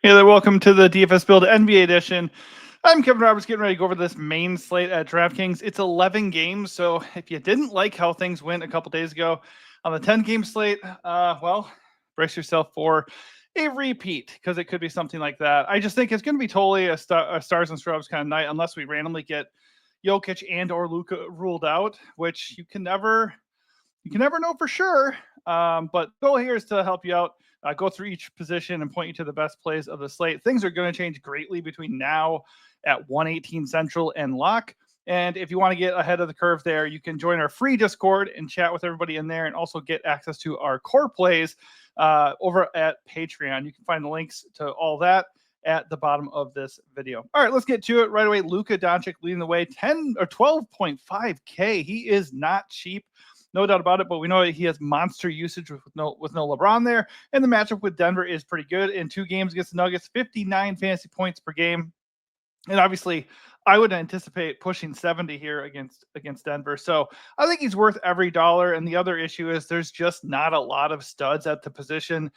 Hey there, welcome to the DFS Build NBA edition. I'm Kevin Roberts, getting ready to go over this main slate at DraftKings. It's 11 games, so if you didn't like how things went a couple days ago on the 10-game slate, well, brace yourself for a repeat, because it could be something like that. I just think it's going to be totally a stars and scrubs kind of night, unless we randomly get Jokic and or Luka ruled out, which you can never know for sure. But the goal here is to help you out, go through each position and point you to the best plays of the slate. Things are going to change greatly between now at 1:18 Central and lock. And if you want to get ahead of the curve there, you can join our free Discord and chat with everybody in there, and also get access to our core plays over at Patreon. You can find the links to all that at the bottom of this video. All right, let's get to it right away. Luka Doncic leading the way, 10 or 12.5K. He is not cheap. No doubt about it, but we know he has monster usage with no LeBron there. And the matchup with Denver is pretty good. In 2 games against the Nuggets, 59 fantasy points per game. And obviously, I would anticipate pushing 70 here against Denver. So I think he's worth every dollar. And the other issue is there's just not a lot of studs at the position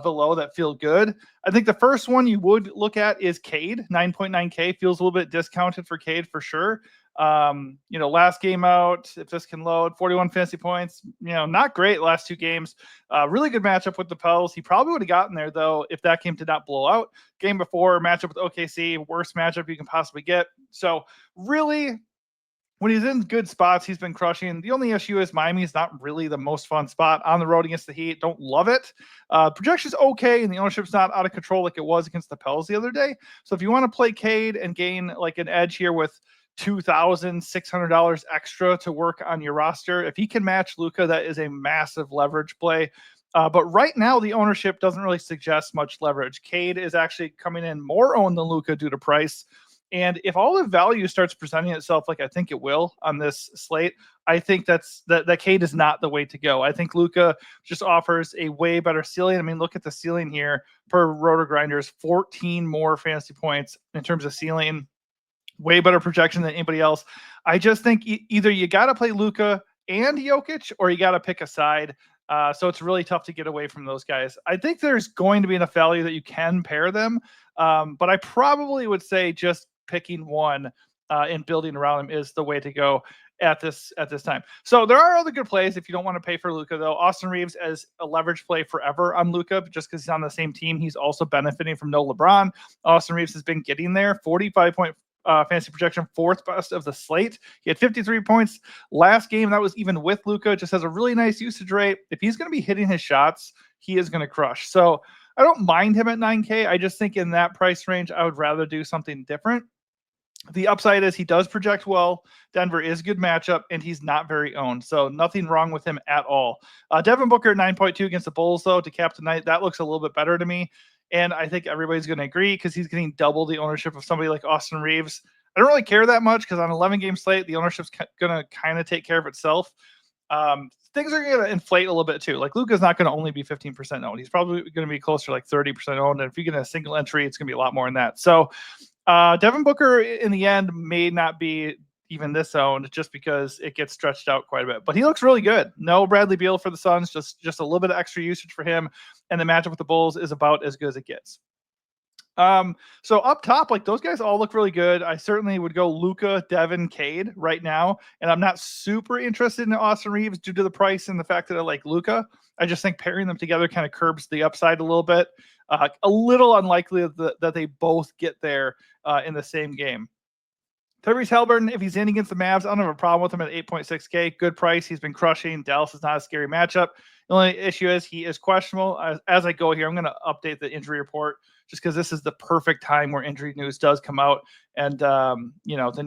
below that feel good. I think the first one you would look at is Cade. 9.9K feels a little bit discounted for Cade for sure. Last game out, if this can load, 41 fantasy points, not great last 2 games. Really good matchup with the Pels. He probably would have gotten there, though, if that game did not blow out. Game before, matchup with OKC, worst matchup you can possibly get. So really, when he's in good spots, he's been crushing. The only issue is Miami's not really the most fun spot on the road against the Heat. Don't love it. Projection's okay, and the ownership's not out of control like it was against the Pels the other day. So if you want to play Cade and gain like an edge here with $2,600 extra to work on your roster, if he can match Luka, that is a massive leverage play. But right now, the ownership doesn't really suggest much leverage. Cade is actually coming in more owned than Luka due to price. And if all the value starts presenting itself like I think it will on this slate, I think that Cade is not the way to go. I think Luka just offers a way better ceiling. I mean, look at the ceiling here per Roto Grinders, 14 more fantasy points in terms of ceiling. Way better projection than anybody else. I just think either you got to play Luka and Jokic, or you got to pick a side. So it's really tough to get away from those guys. I think there's going to be enough value that you can pair them. But I probably would say just picking one and building around them is the way to go at this time. So there are other good plays if you don't want to pay for Luka, though. Austin Reeves as a leverage play forever on Luka, just because he's on the same team. He's also benefiting from no LeBron. Austin Reeves has been getting there. 45 point fantasy projection, 4th best of the slate. He had 53 points last game. That was even with Luka. Just has a really nice usage rate. If he's going to be hitting his shots, he is going to crush. So I don't mind him at 9K. I just think in that price range, I would rather do something different. The upside is he does project well. Denver is a good matchup, and he's not very owned. So nothing wrong with him at all. Devin Booker, 9.2 against the Bulls, though, to cap tonight. That looks a little bit better to me. And I think everybody's going to agree because he's getting double the ownership of somebody like Austin Reeves. I don't really care that much because on an 11-game slate, the ownership's going to kind of take care of itself. Things are going to inflate a little bit too. Like Luka's not going to only be 15% owned. He's probably going to be closer to like 30% owned. And if you get a single entry, it's going to be a lot more than that. So Devin Booker in the end may not be even this owned just because it gets stretched out quite a bit. But he looks really good. No Bradley Beal for the Suns, just a little bit of extra usage for him. And the matchup with the Bulls is about as good as it gets. So up top, like those guys all look really good. I certainly would go Luka, Devin, Cade right now. And I'm not super interested in Austin Reeves due to the price and the fact that I like Luka. I just think pairing them together kind of curbs the upside a little bit. A little unlikely that they both get there in the same game. Tyrese Haliburton, if he's in against the Mavs, I don't have a problem with him at 8.6K. Good price. He's been crushing. Dallas is not a scary matchup. The only issue is he is questionable. As I go here, I'm going to update the injury report just because this is the perfect time where injury news does come out. And, then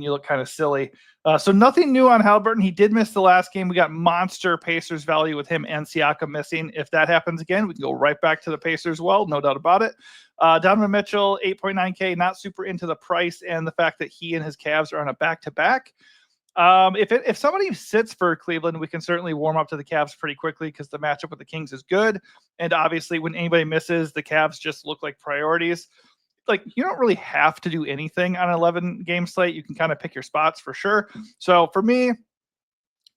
you look kind of silly. So nothing new on Haliburton. He did miss the last game. We got monster Pacers value with him and Siakam missing. If that happens again, we can go right back to the Pacers. Well, no doubt about it. Donovan Mitchell, 8.9K, not super into the price and the fact that he and his Cavs are on a back-to-back. If somebody sits for Cleveland, we can certainly warm up to the Cavs pretty quickly because the matchup with the Kings is good. And obviously, when anybody misses, the Cavs just look like priorities. Like, you don't really have to do anything on an 11-game slate. You can kind of pick your spots for sure. So for me,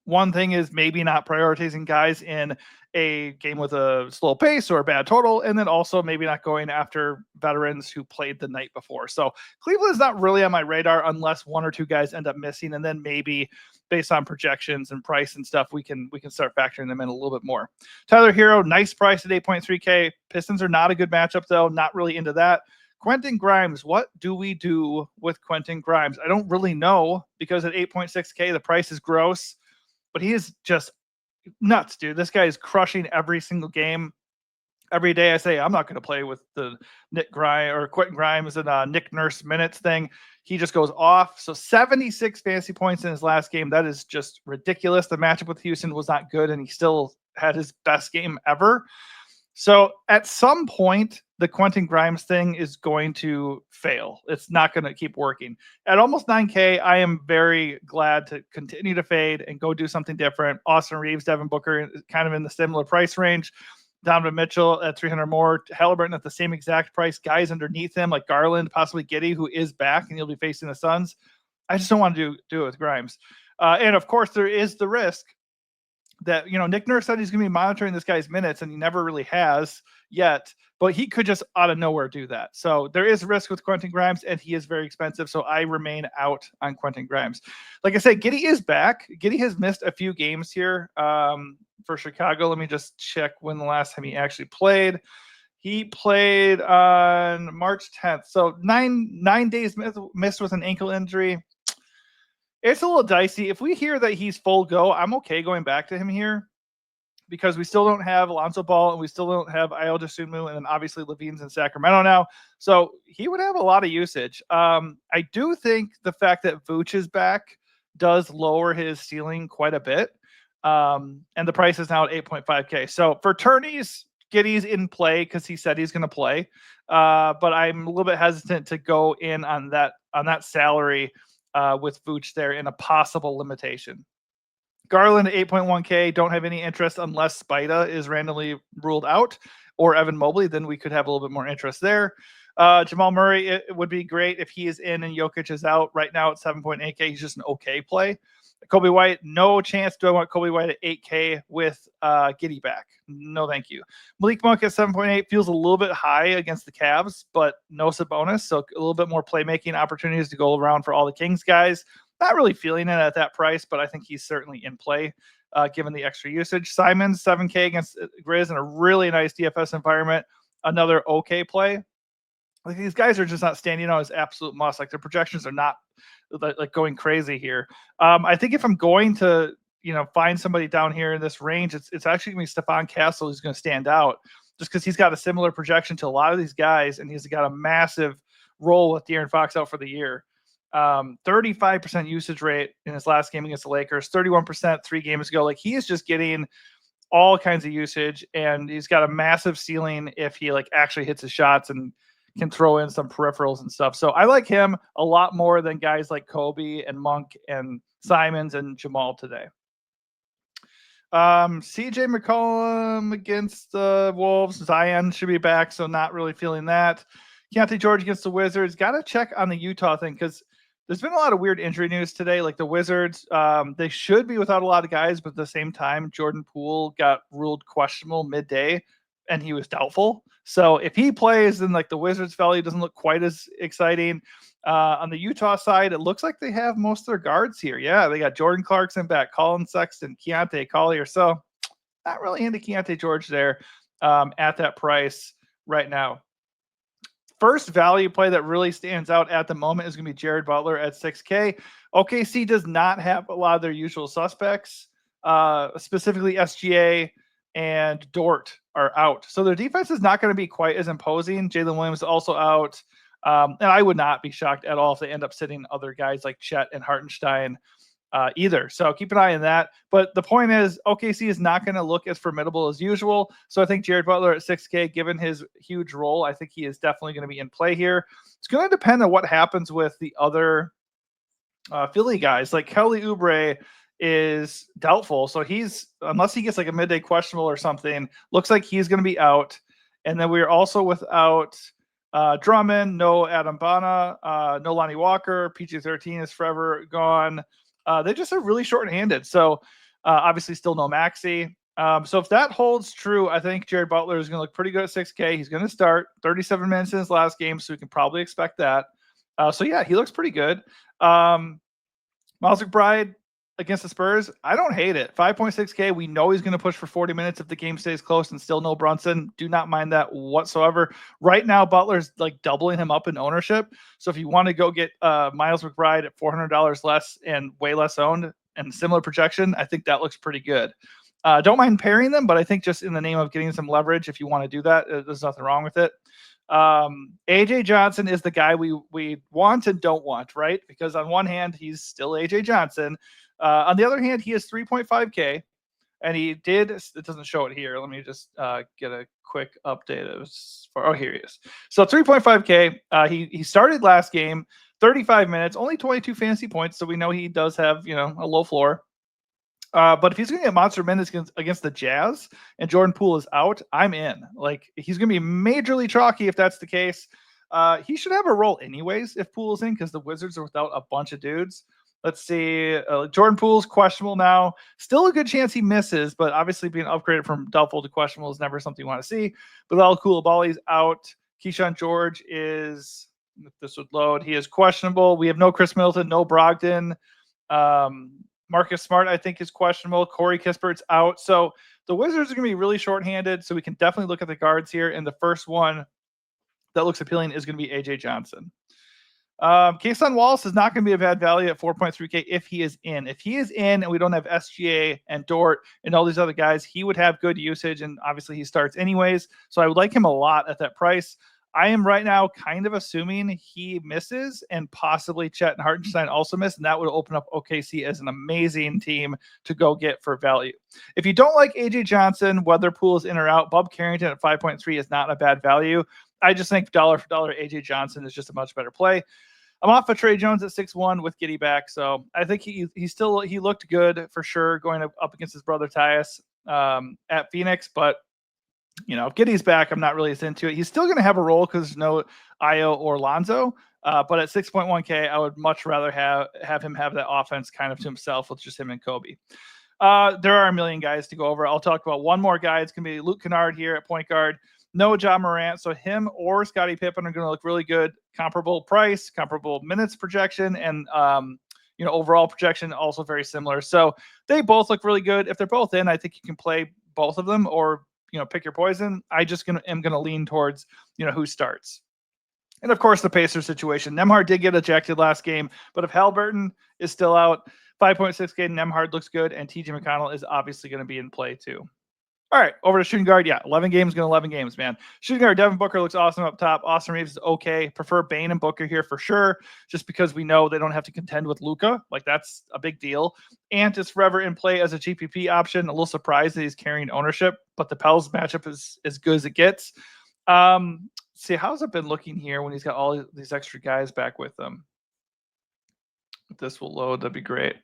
One thing is maybe not prioritizing guys in a game with a slow pace or a bad total, and then also maybe not going after veterans who played the night before. So Cleveland is not really on my radar unless one or two guys end up missing, and then maybe based on projections and price and stuff, we can start factoring them in a little bit more. Tyler Hero, nice price at 8.3K. Pistons are not a good matchup though. Not really into that. Quentin Grimes, what do we do with Quentin Grimes? I don't really know because at 8.6K, the price is gross, but he is just nuts, dude. This guy is crushing every single game. Every day I say I'm not going to play with the Nick Grimes or Quentin Grimes and Nick Nurse minutes thing. He just goes off. So 76 fantasy points in his last game. That is just ridiculous. The matchup with Houston was not good, and he still had his best game ever. So at some point, the Quentin Grimes thing is going to fail. It's not going to keep working. At almost 9K, I am very glad to continue to fade and go do something different. Austin Reeves, Devin Booker, kind of in the similar price range. Donovan Mitchell at 300 more. Halliburton at the same exact price. Guys underneath him like Garland, possibly Giddey, who is back and he'll be facing the Suns. I just don't want to do it with Grimes. And of course, there is the risk that, Nick Nurse said he's going to be monitoring this guy's minutes, and he never really has yet, but he could just out of nowhere do that. So there is risk with Quentin Grimes, and he is very expensive. So I remain out on Quentin Grimes. Like I said, Giddey is back. Giddey has missed a few games here for Chicago. Let me just check when the last time he actually played. He played on March 10th. So nine days missed with an ankle injury. It's a little dicey. If we hear that he's full go, I'm okay going back to him here because we still don't have Alonzo Ball and we still don't have Ayo Dosunmu, and then obviously Levine's in Sacramento now. So he would have a lot of usage. I do think the fact that Vooch is back does lower his ceiling quite a bit. And the price is now at 8.5K. So for tourneys, Giddey's in play because he said he's going to play. But I'm a little bit hesitant to go in on that salary with Vooch there in a possible limitation. Garland at 8.1K, don't have any interest unless Spida is randomly ruled out, or Evan Mobley, then we could have a little bit more interest there. Jamal Murray, it would be great if he is in and Jokic is out. Right now at 7.8K, he's just an okay play. Kobe White, no chance do I want Kobe White at 8K with Giddey back. No, thank you. Malik Monk at 7.8 feels a little bit high against the Cavs, but no Sabonis, so a little bit more playmaking opportunities to go around for all the Kings guys. Not really feeling it at that price, but I think he's certainly in play given the extra usage. Simons, 7K against Grizz in a really nice DFS environment. Another okay play. Like, these guys are just not standing out as absolute must. Like, their projections are not like going crazy here. I think if I'm going to, find somebody down here in this range, it's actually going to be Stephon Castle who's going to stand out just because he's got a similar projection to a lot of these guys, and he's got a massive role with De'Aaron Fox out for the year. 35% usage rate in his last game against the Lakers, 31% 3 games ago. Like, he is just getting all kinds of usage, and he's got a massive ceiling if he actually hits his shots and can throw in some peripherals and stuff. So I like him a lot more than guys like Kobe and Monk and Simons and Jamal today. CJ McCollum against the Wolves. Zion should be back, so not really feeling that. Keontae George against the Wizards. Got to check on the Utah thing because there's been a lot of weird injury news today. Like the Wizards, they should be without a lot of guys, but at the same time, Jordan Poole got ruled questionable midday, and he was doubtful. So if he plays, then the Wizards value doesn't look quite as exciting. On the Utah side, it looks like they have most of their guards here. Yeah, they got Jordan Clarkson back, Colin Sexton, Keontae Collier. So not really into Keontae George there at that price right now. First value play that really stands out at the moment is going to be Jared Butler at 6K. OKC does not have a lot of their usual suspects, specifically SGA and Dort are out. So their defense is not going to be quite as imposing. Jalen Williams is also out. And I would not be shocked at all if they end up sitting other guys like Chet and Hartenstein either. So keep an eye on that. But the point is, OKC is not going to look as formidable as usual. So I think Jared Butler at 6K, given his huge role, I think he is definitely going to be in play here. It's going to depend on what happens with the other Philly guys. Like Kelly Oubre is doubtful. So unless he gets a midday questionable or something, looks like he's going to be out. And then we're also without Drummond, no Adam Bana, no Lonnie Walker. PG-13 is forever gone. They just are really short-handed. So Obviously, still no Maxey. So if that holds true, I think Jared Butler is going to look pretty good at 6K. He's going to start 37 minutes in his last game, so we can probably expect that. So yeah, he looks pretty good. Miles McBride against the Spurs, I don't hate it. 5.6K. We know he's going to push for 40 minutes if the game stays close and still no Brunson. Do not mind that whatsoever. Right now, Butler's like doubling him up in ownership. So if you want to go get Miles McBride at $400 less and way less owned and similar projection, I think that looks pretty good. Don't mind pairing them, but I think just in the name of getting some leverage, if you want to do that, there's nothing wrong with it. AJ Johnson is the guy we want and don't want, right? Because on one hand, he's still AJ Johnson. On the other hand, he is 3.5K, and he did. It doesn't show it here. Let me just get a quick update. Oh, here he is. So 3.5K. He started last game, 35 minutes, only 22 fantasy points. So we know he does have a low floor. But if he's going to get monster minutes against the Jazz and Jordan Poole is out, I'm in. Like, he's going to be majorly chalky if that's the case. He should have a role anyways if Poole's in, because the Wizards are without a bunch of dudes. Let's see. Jordan Poole's questionable now. Still a good chance he misses, but obviously being upgraded from doubtful to questionable is never something you want to see. Bilal Coulibaly's out. Keyshawn George is, if this would load, he is questionable. We have no Chris Middleton, no Brogdon. Marcus Smart, I think, is questionable. Corey Kispert's out. So the Wizards are going to be really shorthanded, so we can definitely look at the guards here. And the first one that looks appealing is going to be AJ Johnson. Kason Wallace is not going to be a bad value at 4.3K if he is in. If he is in and we don't have SGA and Dort and all these other guys, he would have good usage, and obviously he starts anyways. So I would like him a lot at that price. I am right now kind of assuming he misses and possibly Chet and Hartenstein also miss, and that would open up OKC as an amazing team to go get for value. If you don't like AJ Johnson, whether Poole is in or out, Bub Carrington at 5.3 is not a bad value. I just think dollar for dollar AJ Johnson is just a much better play. I'm off of Trey Jones at 6-1 with Giddey back, so I think he looked good for sure going up against his brother Tyus at Phoenix, but if Giddey's back, I'm not really as into it. He's still going to have a role because there's no Io or Lonzo. But at 6.1K, I would much rather have him have that offense kind of to himself with just him and Kobe. There are a million guys to go over. I'll talk about one more guy. It's going to be Luke Kennard here at point guard. No Ja Morant. So him or Scottie Pippen are going to look really good. Comparable price, comparable minutes projection, and overall projection also very similar. So they both look really good. If they're both in, I think you can play both of them or pick your poison. I just am going to lean towards, who starts. And of course, the Pacers situation. Nembhard did get ejected last game, but if Halliburton is still out, 5.6K, Nembhard looks good, and TJ McConnell is obviously going to be in play too. All right, over to shooting guard. Yeah, 11 games, going to 11 games, man. Shooting guard, Devin Booker looks awesome up top. Austin Reeves is okay. Prefer Bane and Booker here for sure, just because we know they don't have to contend with Luka. Like, that's a big deal. Ant is forever in play as a GPP option. A little surprised that he's carrying ownership, but the Pels matchup is as good as it gets. See, how's it been looking here when he's got all these extra guys back with him? If this will load, that'd be great.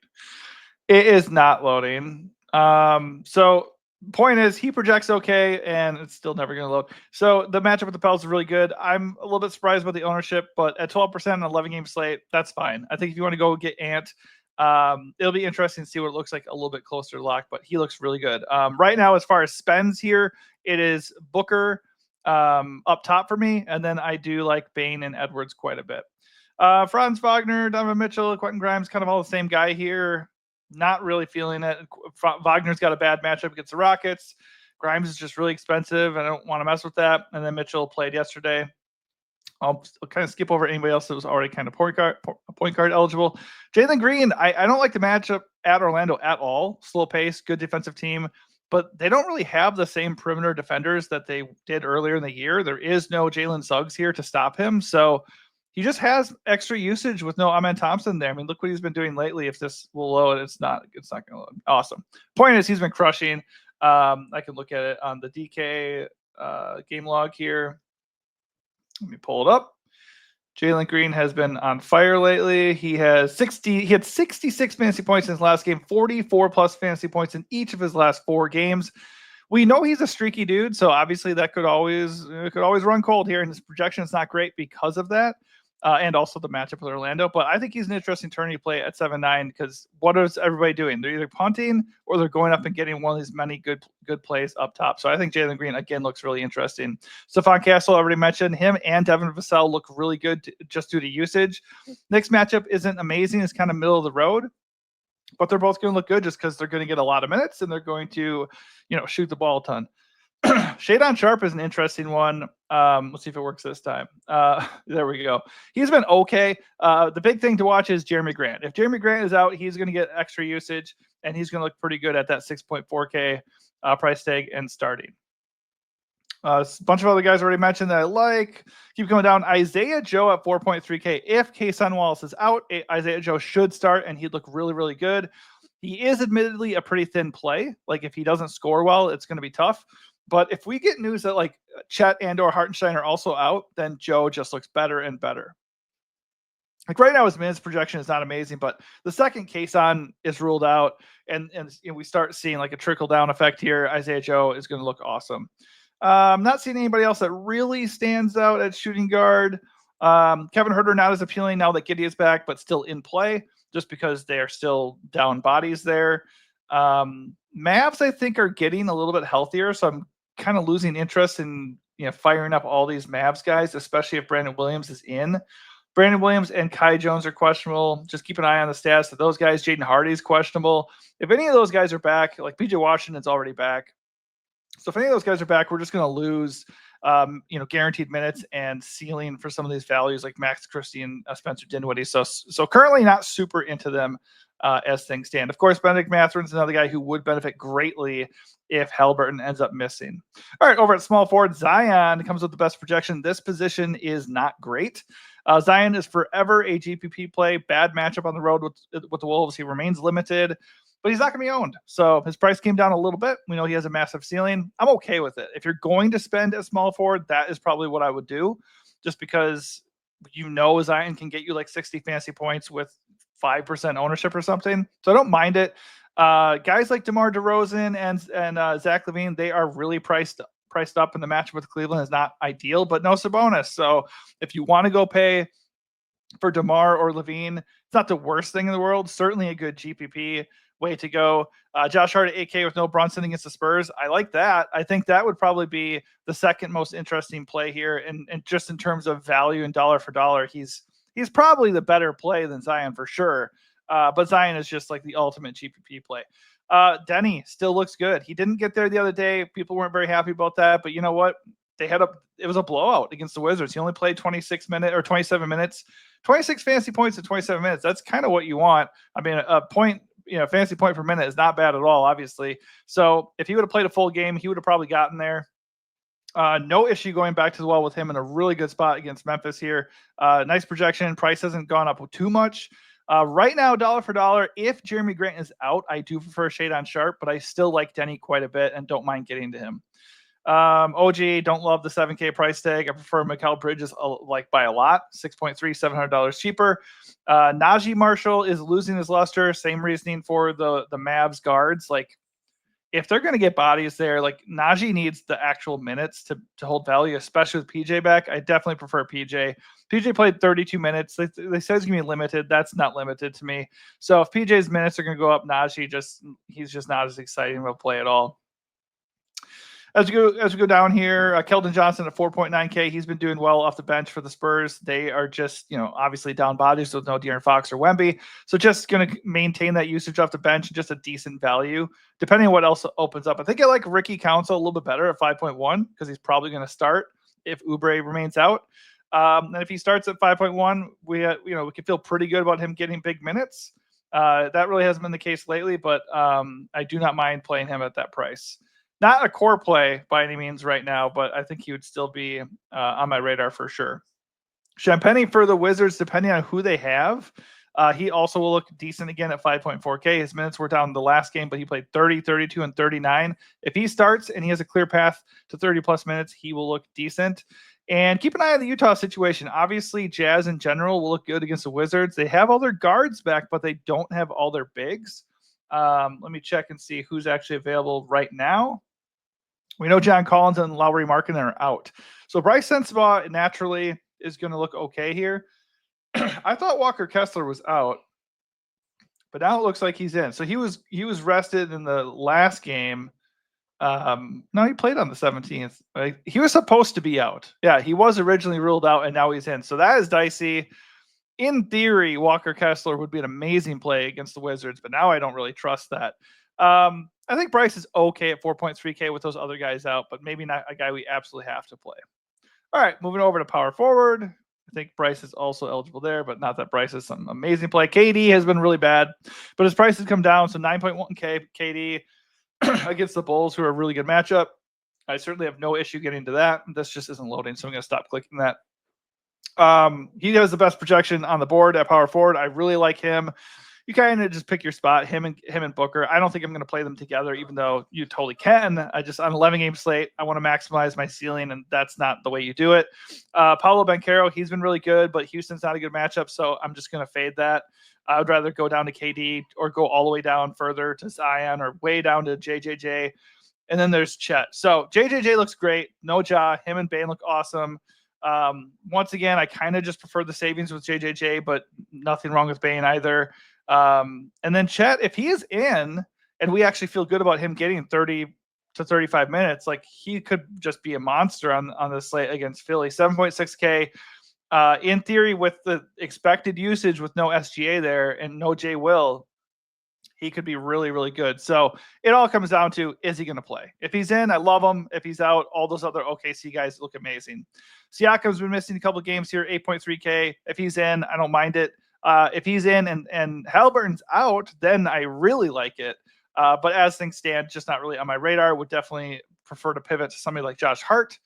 It is not loading. So point is, he projects okay, and it's still never going to load. So the matchup with the Pels is really good. I'm a little bit surprised about the ownership, but at 12% on an 11-game slate, that's fine. I think if you want to go get Ant, it'll be interesting to see what it looks like a little bit closer to lock, but he looks really good. Right now, as far as spends here, it is Booker up top for me, and then I do like Bane and Edwards quite a bit. Franz Wagner, Donovan Mitchell, Quentin Grimes, kind of all the same guy here. Not really feeling it. Wagner's got a bad matchup against the Rockets. Grimes is just really expensive. I don't want to mess with that. And then Mitchell played yesterday. I'll kind of skip over anybody else that was already kind of point guard eligible. Jalen Green, I don't like the matchup at Orlando at all. Slow pace, good defensive team, but they don't really have the same perimeter defenders that they did earlier in the year. There is no Jalen Suggs here to stop him. So he just has extra usage with no Amen Thompson there. I mean, look what he's been doing lately. If this will load, it's not going to load. Awesome. Point is, he's been crushing. I can look at it on the DK game log here. Let me pull it up. Jalen Green has been on fire lately. He had 66 fantasy points in his last game, 44 plus fantasy points in each of his last 4 games. We know he's a streaky dude, so obviously that could always run cold here, and his projection is not great because of that. and also the matchup with Orlando. But I think he's an interesting tourney play at 7-9 because what is everybody doing? They're either punting or they're going up and getting one of these many good plays up top. So I think Jalen Green, again, looks really interesting. Stephon Castle, already mentioned him, and Devin Vassell look really good just due to usage. Next matchup isn't amazing. It's kind of middle of the road, but they're both going to look good just because they're going to get a lot of minutes and they're going to, shoot the ball a ton. Shadon Sharp is an interesting one. Let's see if it works this time. There we go. He's been okay. The big thing to watch is Jeremy Grant. If Jeremy Grant is out, he's going to get extra usage, and he's going to look pretty good at that 6.4K price tag and starting. A bunch of other guys already mentioned that I like. Keep going down. Isaiah Joe at 4.3K. If Kason Wallace is out, Isaiah Joe should start, and he'd look really, really good. He is admittedly a pretty thin play. Like, if he doesn't score well, it's going to be tough. But if we get news that like Chet and or Hartenstein are also out, then Joe just looks better and better. Like right now, his minutes projection is not amazing, but the second Kason is ruled out, and we start seeing like a trickle down effect here, Isaiah Joe is going to look awesome. I'm not seeing anybody else that really stands out at shooting guard. Kevin Huerter not as appealing now that Giddey is back, but still in play just because they are still down bodies there. Mavs, I think, are getting a little bit healthier, so I'm kind of losing interest in firing up all these Mavs guys, especially if Brandon Williams is in. Brandon Williams and Kai Jones are questionable. Just keep an eye on the stats of those guys. Jaden Hardy is questionable. If any of those guys are back, like PJ Washington's already back. So if any of those guys are back, we're just going to lose, guaranteed minutes and ceiling for some of these values like Max Christie and Spencer Dinwiddie. So currently not super into them as things stand. Of course, Benedict Matherin's another guy who would benefit greatly if Haliburton ends up missing. All right, over at small forward, Zion comes with the best projection. This position is not great. Zion is forever a GPP play. Bad matchup on the road with the Wolves. He remains limited, but he's not going to be owned. So his price came down a little bit. We know he has a massive ceiling. I'm okay with it. If you're going to spend a small forward, that is probably what I would do, just because Zion can get you like 60 fantasy points with 5% ownership or something. So I don't mind it. Guys like DeMar DeRozan and Zach LaVine, they are really priced up, and the matchup with Cleveland is not ideal, but no Sabonis. So if you want to go pay for DeMar or LaVine, it's not the worst thing in the world. Certainly a good GPP way to go. Josh Hart at 8K with no Brunson against the Spurs. I like that. I think that would probably be the second most interesting play here. And just in terms of value and dollar for dollar, he's probably the better play than Zion for sure. But Zion is just like the ultimate GPP play. Denny still looks good. He didn't get there the other day. People weren't very happy about that, but you know what? It was a blowout against the Wizards. He only played 27 minutes, 26 fantasy points in 27 minutes. That's kind of what you want. I mean, a point, fantasy point per minute is not bad at all, obviously. So if he would have played a full game, he would have probably gotten there. No issue going back to the well with him in a really good spot against Memphis here. Nice projection. Price hasn't gone up too much. Right now, dollar for dollar, if Jeremy Grant is out, I do prefer Shadon Sharp, but I still like Denny quite a bit and don't mind getting to him. OG, don't love the 7K price tag. I prefer Mikal Bridges by a lot. 6.3, $700 cheaper. Najee Marshall is losing his luster. Same reasoning for the Mavs guards. Like, if they're going to get bodies there, like Najee needs the actual minutes to hold value, especially with PJ back. I definitely prefer PJ. PJ played 32 minutes. They said it's going to be limited. That's not limited to me. So if PJ's minutes are going to go up, Najee he's just not as exciting of a play at all. As we go down here, Keldon Johnson at 4.9K. He's been doing well off the bench for the Spurs. They are just, obviously down bodies with no De'Aaron Fox or Wemby. So just going to maintain that usage off the bench and just a decent value, depending on what else opens up. I think I like Ricky Council a little bit better at 5.1 because he's probably going to start if Oubre remains out. And if he starts at 5.1, we can feel pretty good about him getting big minutes. That really hasn't been the case lately, but I do not mind playing him at that price. Not a core play by any means right now, but I think he would still be on my radar for sure. Champagny for the Wizards, depending on who they have. He also will look decent again at 5.4K. His minutes were down the last game, but he played 30, 32, and 39. If he starts and he has a clear path to 30-plus minutes, he will look decent. And keep an eye on the Utah situation. Obviously, Jazz in general will look good against the Wizards. They have all their guards back, but they don't have all their bigs. Let me check and see who's actually available right now. We know John Collins and Lauri Markkanen are out. So Bryce Sensabaugh naturally is going to look okay here. I thought Walker Kessler was out, but now it looks like he's in. So he was rested in the last game. No, he played on the 17th. Right? He was supposed to be out. Yeah, he was originally ruled out, and now he's in. So that is dicey. In theory, Walker Kessler would be an amazing play against the Wizards, but now I don't really trust that. I think Bryce is okay at 4.3K with those other guys out, but maybe not a guy we absolutely have to play. All right, moving over to power forward. I think Bryce is also eligible there, but not that Bryce is some amazing play. KD has been really bad, but his price has come down. So 9.1K KD against the Bulls, who are a really good matchup. I certainly have no issue getting to that. This just isn't loading, so I'm going to stop clicking that. He has the best projection on the board at power forward. I really like him. You kind of just pick your spot, him and Booker. I don't think I'm going to play them together, even though you totally can. I just, on 11-game slate, I want to maximize my ceiling, and that's not the way you do it. Paolo Banchero, he's been really good, but Houston's not a good matchup, so I'm just going to fade that. I would rather go down to KD or go all the way down further to Zion or way down to JJJ. And then there's Chet. So JJJ looks great. No Ja. Him and Bane look awesome. Once again, I kind of just prefer the savings with JJJ, but nothing wrong with Bane either. And then Chet, if he is in and we actually feel good about him getting 30 to 35 minutes, like he could just be a monster on the slate against Philly. 7.6K. In theory, with the expected usage with no SGA there and no J Will, he could be really, really good. So it all comes down to, is he going to play? If he's in, I love him. If he's out, all those other OKC guys look amazing. Siakam's been missing a couple of games here, 8.3K. If he's in, I don't mind it. If he's in and Halliburton's out, then I really like it. But as things stand, just not really on my radar. Would definitely prefer to pivot to somebody like Josh Hart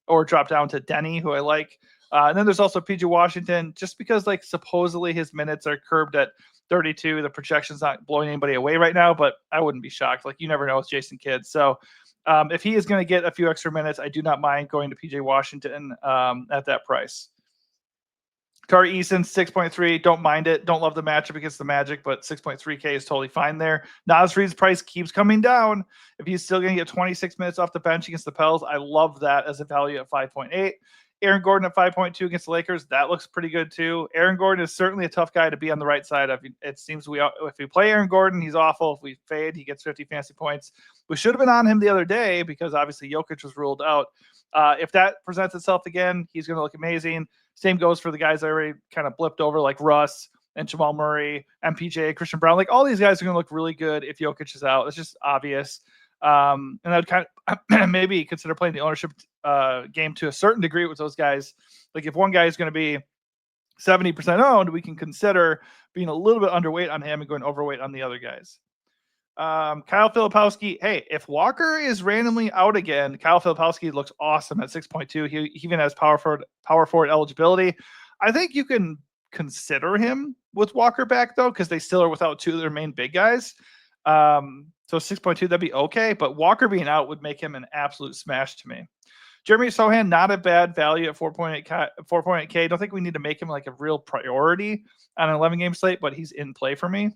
or drop down to Denny, who I like. And then there's also PJ Washington, just because like supposedly his minutes are curbed at 32. The projection's not blowing anybody away right now, but I wouldn't be shocked. Like, you never know with Jason Kidd. So if he is going to get a few extra minutes, I do not mind going to PJ Washington at that price. Tari Eason, 6.3. Don't mind it. Don't love the matchup against the Magic, but 6.3K is totally fine there. Naz Reid's price keeps coming down. If he's still going to get 26 minutes off the bench against the Pels, I love that as a value at 5.8. Aaron Gordon at 5.2 against the Lakers. That looks pretty good too. Aaron Gordon is certainly a tough guy to be on the right side of. It seems if we play Aaron Gordon, he's awful. If we fade, he gets 50 fantasy points. We should have been on him the other day because obviously Jokic was ruled out. If that presents itself again, he's going to look amazing. Same goes for the guys I already kind of blipped over, like Russ and Jamal Murray, MPJ, Christian Brown. Like, all these guys are going to look really good if Jokic is out. It's just obvious. And I'd kind of maybe consider playing the ownership game to a certain degree with those guys. Like, if one guy is going to be 70% owned, we can consider being a little bit underweight on him and going overweight on the other guys. Kyle Filipowski. Hey, if Walker is randomly out again, Kyle Filipowski looks awesome at 6.2. He even has power forward eligibility. I think you can consider him with Walker back though, because they still are without two of their main big guys. So 6.2, that'd be okay. But Walker being out would make him an absolute smash to me. Jeremy Sohan, not a bad value at 4.8K. Don't think we need to make him like a real priority on an 11-game slate, but he's in play for me.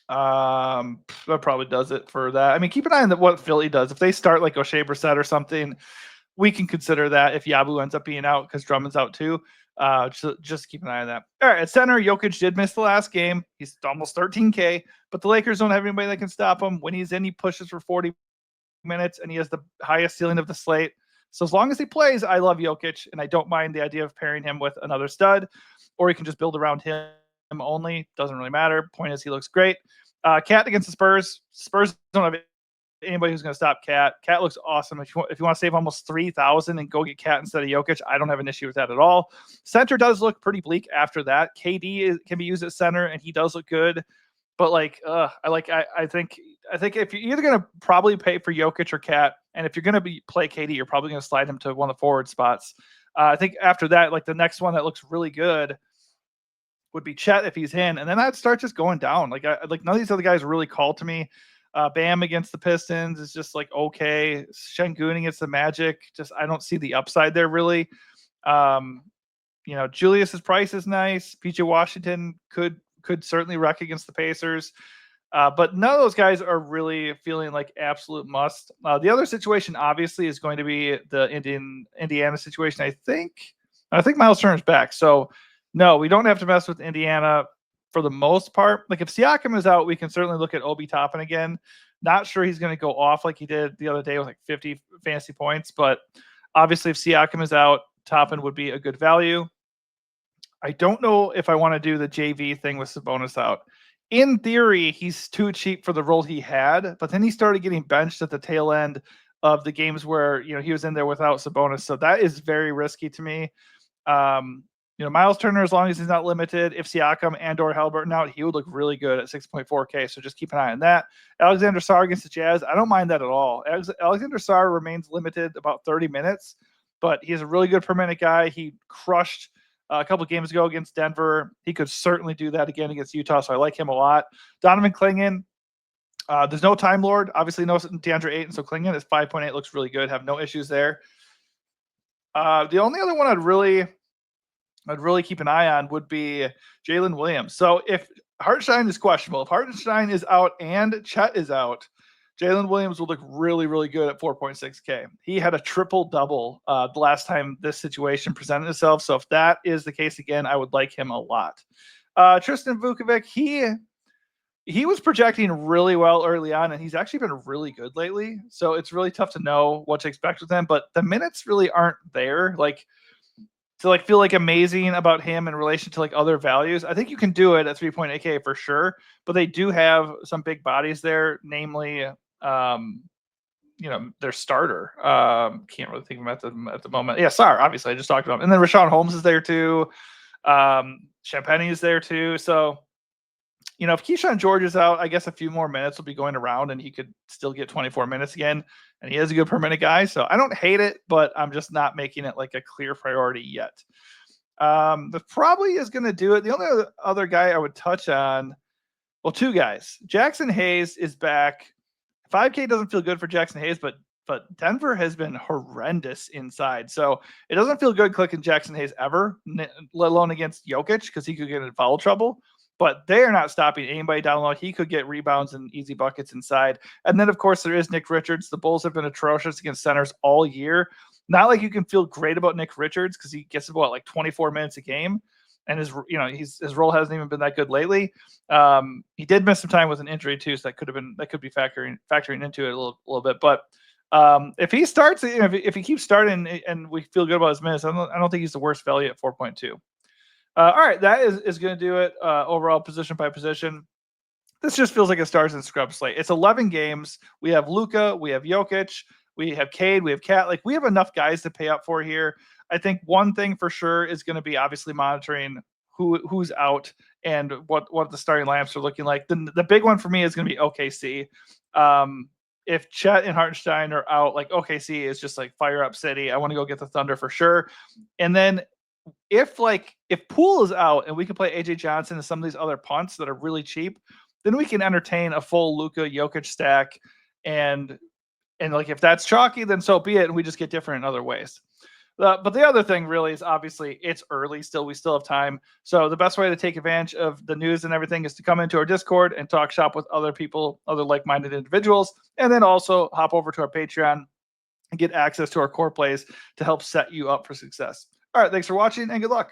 That probably does it for that. I mean, keep an eye on what Philly does. If they start like O'Shea Brissett or something, we can consider that if Yabu ends up being out because Drummond's out too. Just keep an eye on that. All right, at center, Jokic did miss the last game. He's almost 13K, but the Lakers don't have anybody that can stop him. When he's in, he pushes for 40 minutes, and he has the highest ceiling of the slate. So as long as he plays, I love Jokic, and I don't mind the idea of pairing him with another stud, or you can just build around him only. Doesn't really matter. Point is, he looks great. Cat against the Spurs. Spurs don't have anybody who's going to stop Cat. Cat looks awesome. If you want to save almost 3,000 and go get Cat instead of Jokic, I don't have an issue with that at all. Center does look pretty bleak after that. KD can be used at center, and he does look good. But I think if you're either going to probably pay for Jokic or Cat, and if you're going to play KD, you're probably going to slide him to one of the forward spots. I think after that, like the next one that looks really good would be Chet if he's in, and then I'd start just going down. Like none of these other guys really called to me. Bam against the Pistons is just like okay. Şengün against the Magic, just I don't see the upside there really. Julius's price is nice. PJ Washington could certainly wreck against the Pacers. But none of those guys are really feeling like absolute must. The other situation obviously is going to be the Indiana situation. I think Miles Turner's back. So No, we don't have to mess with Indiana for the most part. Like if Siakam is out, we can certainly look at Obi Toppin again. Not sure he's going to go off like he did the other day with like 50 fantasy points, but obviously if Siakam is out, Toppin would be a good value. I don't know if I want to do the JV thing with Sabonis out. In theory, he's too cheap for the role he had, but then he started getting benched at the tail end of the games where he was in there without Sabonis. So that is very risky to me. Miles Turner, as long as he's not limited, if Siakam and or Haliburton out, he would look really good at 6.4K. So just keep an eye on that. Alexander Sarr against the Jazz, I don't mind that at all. Alexander Sarr remains limited about 30 minutes, but he's a really good per minute guy. He crushed a couple of games ago against Denver. He could certainly do that again against Utah, so I like him a lot. Donovan Clingan, there's no Time Lord, obviously no DeAndre Ayton, so Clingan is 5.8, looks really good. Have no issues there. The only other one I'd really keep an eye on would be Jalen Williams. So if Hartenstein is questionable, if Hartenstein is out and Chet is out, Jalen Williams will look really, really good at 4.6K. He had a triple-double the last time this situation presented itself. So if that is the case again, I would like him a lot. Tristan Vukovic, he was projecting really well early on, and he's actually been really good lately. So it's really tough to know what to expect with him. But the minutes really aren't there. To feel amazing about him in relation to other values. I think you can do it at 3.8K for sure, but they do have some big bodies there, namely their starter. Can't really think of him at the moment. Yeah, Sarr, obviously I just talked about him. And then Rashawn Holmes is there too. Champagny is there too. So if Keyshawn George is out, I guess a few more minutes will be going around and he could still get 24 minutes again. And he is a good per minute guy. So I don't hate it, but I'm just not making it a clear priority yet. That probably is going to do it. The only other guy I would touch on, well, two guys. Jackson Hayes is back. 5K doesn't feel good for Jackson Hayes, but Denver has been horrendous inside. So it doesn't feel good clicking Jackson Hayes ever, let alone against Jokic, because he could get in foul trouble. But they are not stopping anybody down low. He could get rebounds and easy buckets inside. And then, of course, there is Nick Richards. The Bulls have been atrocious against centers all year. Not like you can feel great about Nick Richards because he gets about 24 minutes a game. And his role hasn't even been that good lately. He did miss some time with an injury too, so that could be factoring into it a little bit. But if he starts, if he keeps starting and we feel good about his minutes, I don't think he's the worst value at 4.2. All right, that is going to do it overall position by position. This just feels like a stars and scrubs slate. It's 11 games. We have Luka, we have Jokic, we have Cade, we have Cat. We have enough guys to pay up for here. I think one thing for sure is going to be obviously monitoring who's out and what the starting lineups are looking like. The big one for me is going to be OKC. If Chet and Hartenstein are out, OKC is just fire up city. I want to go get the Thunder for sure. And then if Poole is out and we can play AJ Johnson and some of these other punts that are really cheap, then we can entertain a full Luka Jokic stack. And if that's chalky, then so be it. And we just get different in other ways. But the other thing really is obviously it's early still. We still have time. So the best way to take advantage of the news and everything is to come into our Discord and talk shop with other people, other like-minded individuals, and then also hop over to our Patreon and get access to our core plays to help set you up for success. All right, thanks for watching and good luck.